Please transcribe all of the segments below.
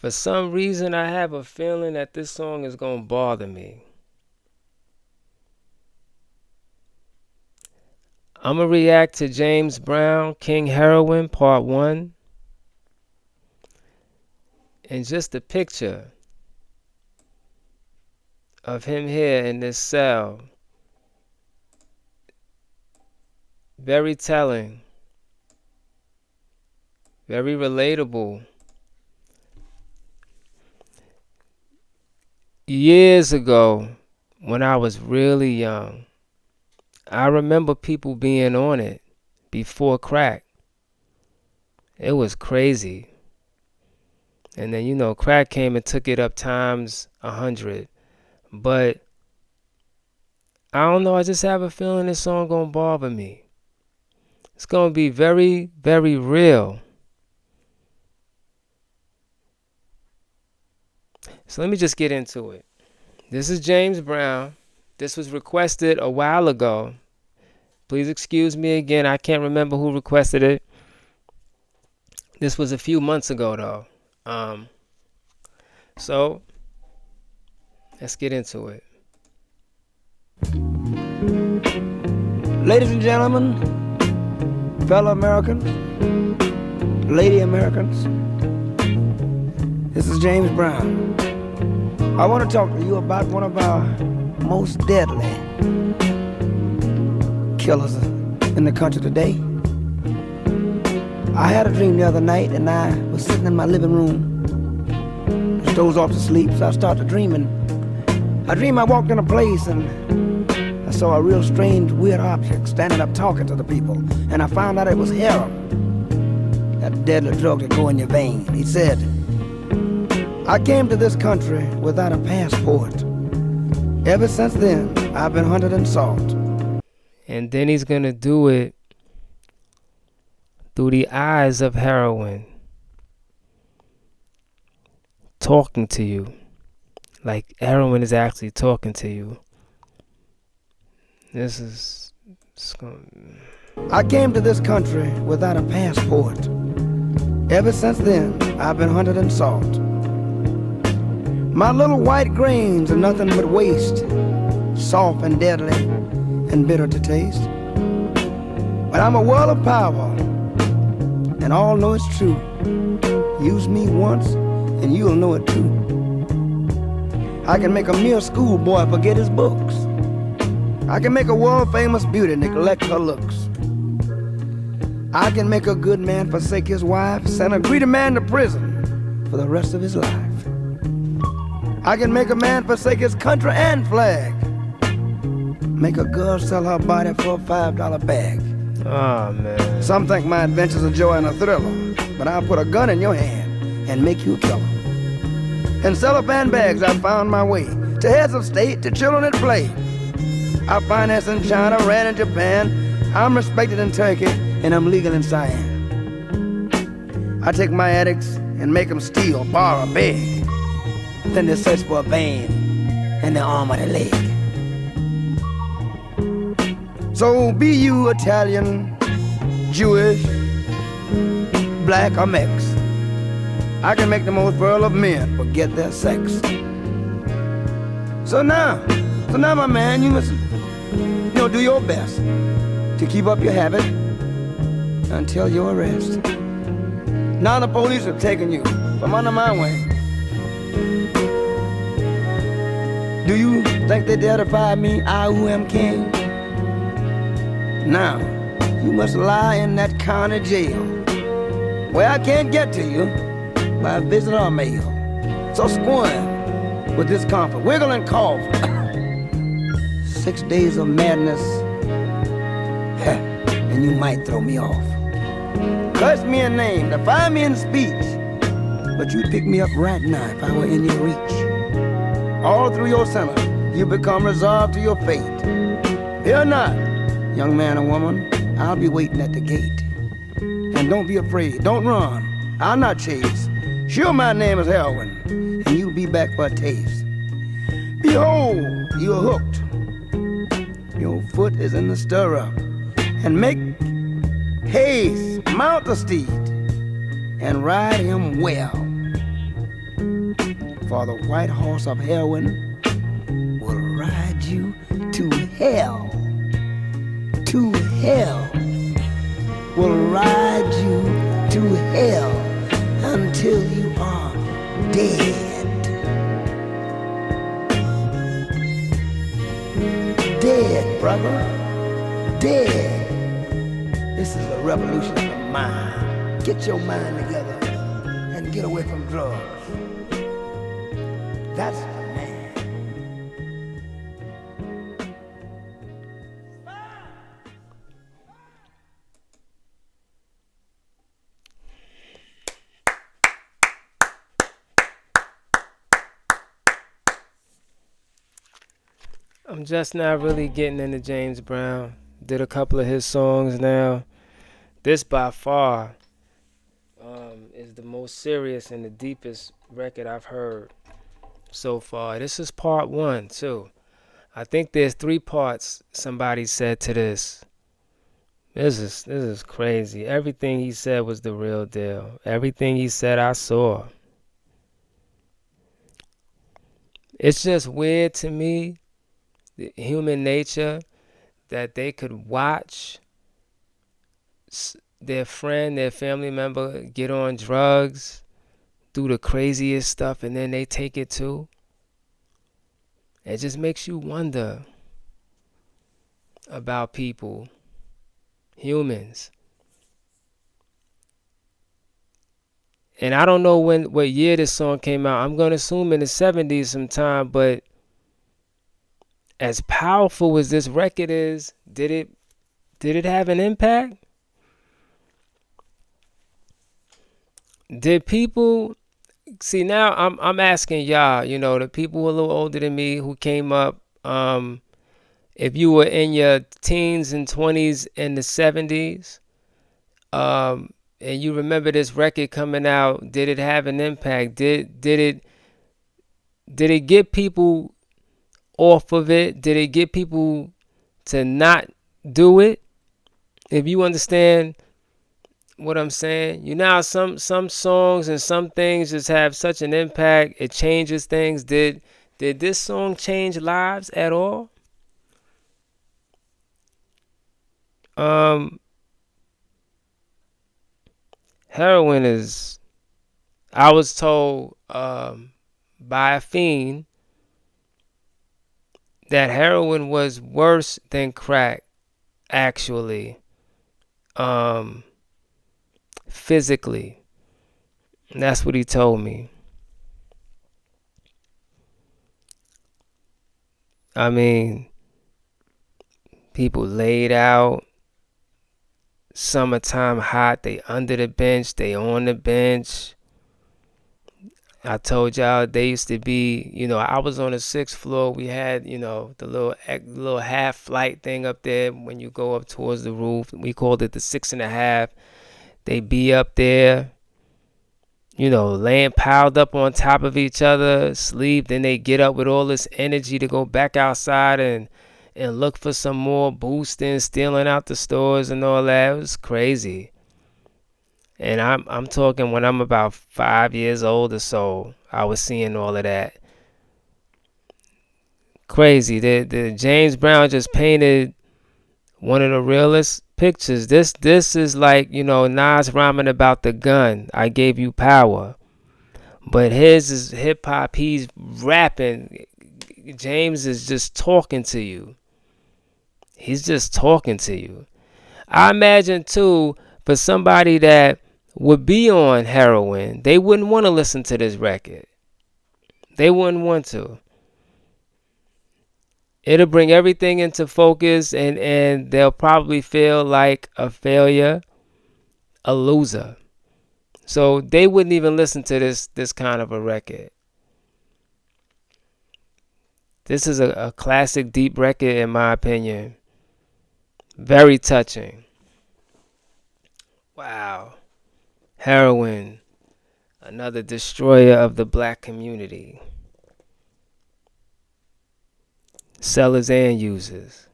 For some reason, I have a feeling that this song is going to bother me. I'm going to react to James Brown, King Heroin, Part 1. And just the picture of him here in this cell. Very telling. Very relatable. Years ago, when I was really young, I remember people being on it before crack. It was crazy. And then, you know, crack came and took it up times 100. But I don't know, I just have a feeling this song gonna bother me. It's gonna be very, very real. So let me just get into it. This is James Brown. This was requested a while ago. Please excuse me again. I can't remember who requested it. This was a few months ago, though. So let's get into it. Ladies and gentlemen, fellow Americans, lady Americans, this is James Brown. I want to talk to you about one of our most deadly killers in the country today. I had a dream the other night, and I was sitting in my living room, just dozed off to sleep, so I started dreaming. I dreamed I walked in a place, and I saw a real strange, weird object standing up talking to the people, and I found out it was heroin, that deadly drug that go in your vein. He said, I came to this country without a passport. Ever since then, I've been hunted and sought. And then he's gonna do it through the eyes of heroin, talking to you, like heroin is actually talking to you. This is I came to this country without a passport. Ever since then, I've been hunted and sought. My little white grains are nothing but waste, soft and deadly and bitter to taste. But I'm a world of power, and all know it's true. Use me once, and you'll know it too. I can make a mere schoolboy forget his books. I can make a world-famous beauty neglect her looks. I can make a good man forsake his wife, send a greedy man to prison for the rest of his life. I can make a man forsake his country and flag, make a girl sell her body for a $5 bag. oh man. Some think my adventure's a joy and a thriller, but I'll put a gun in your hand and make you a killer. In cellophane bags I found my way to heads of state, to children at play. I finance in China, ran in Japan. I'm respected in Turkey, and I'm legal in Siam. I take my addicts and make them steal, borrow, beg. Then they search for a vein in the arm or the leg. So be you Italian, Jewish, black or mix, I can make the most virile of men forget their sex. So now my man, you must, do your best to keep up your habit until your arrest. Now the police have taken you from under my wing. Do you think they dare defy me, I who am king? Now, you must lie in that county jail, where I can't get to you by visit or mail. So squirm with discomfort, wiggle and cough. 6 days of madness, and you might throw me off. Curse me a name, defy me in speech, but you'd pick me up right now if I were in your reach. All through your sentence, you become resolved to your fate. Fear not, young man or woman, I'll be waiting at the gate. And don't be afraid, don't run, I'll not chase. Sure, my name is Heroin, and you'll be back for a taste. Behold, you're hooked. Your foot is in the stirrup, and make haste, mount the steed, and ride him well. For the white horse of heroin will ride you to hell. To hell. Will ride you to hell until you are dead. Dead, brother. Dead. This is a revolution of the mind. Get your mind together and get away from drugs. That's the man. I'm just not really getting into James Brown. Did a couple of his songs now. This by far is the most serious and the deepest record I've heard so far. This is part one too. I think there's three parts somebody said to this. This is crazy. Everything he said was the real deal. Everything he said I saw. It's just weird to me, the human nature, that they could watch their friend, their family member get on drugs, do the craziest stuff, and then they take it too. It just makes you wonder about people, humans. And I don't know what year this song came out. I'm gonna assume in the 70s sometime, but as powerful as this record is, did it have an impact? Did people see now I'm asking y'all, the people who are a little older than me who came up, if you were in your teens and 20s in the 70s, and you remember this record coming out, did it have an impact? Did it get people off of it? Did it get people to not do it? If you understand what I'm saying, some songs and some things just have such an impact. It changes things. Did this song change lives at all? Heroin is. I was told by a fiend that heroin was worse than crack, actually, physically. And that's what he told me. I mean, people laid out, summertime hot, they under the bench, they on the bench. I told y'all they used to be, I was on the 6th floor. We had, the little half flight thing up there when you go up towards the roof. We called it the 6.5. They be up there, laying piled up on top of each other, sleep. Then they get up with all this energy to go back outside and look for some more boosting, stealing out the stores and all that. It was crazy. And I'm talking when I'm about 5 years old or so, I was seeing all of that. Crazy. The James Brown just painted one of the realest pictures. This is like, Nas rhyming about the gun. I gave you power. But his is hip hop. He's rapping. James is just talking to you. He's just talking to you. I imagine too, for somebody that would be on heroin, they wouldn't want to listen to this record. They wouldn't want to. It'll bring everything into focus, and they'll probably feel like a failure, a loser. So they wouldn't even listen to this kind of a record. This is a classic deep record in my opinion. Very touching. Wow. Heroin, another destroyer of the black community. Sellers and users.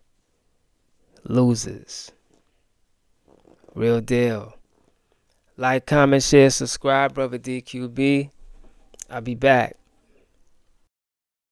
Losers. Real deal. Like, comment, share, subscribe, brother DQB. I'll be back.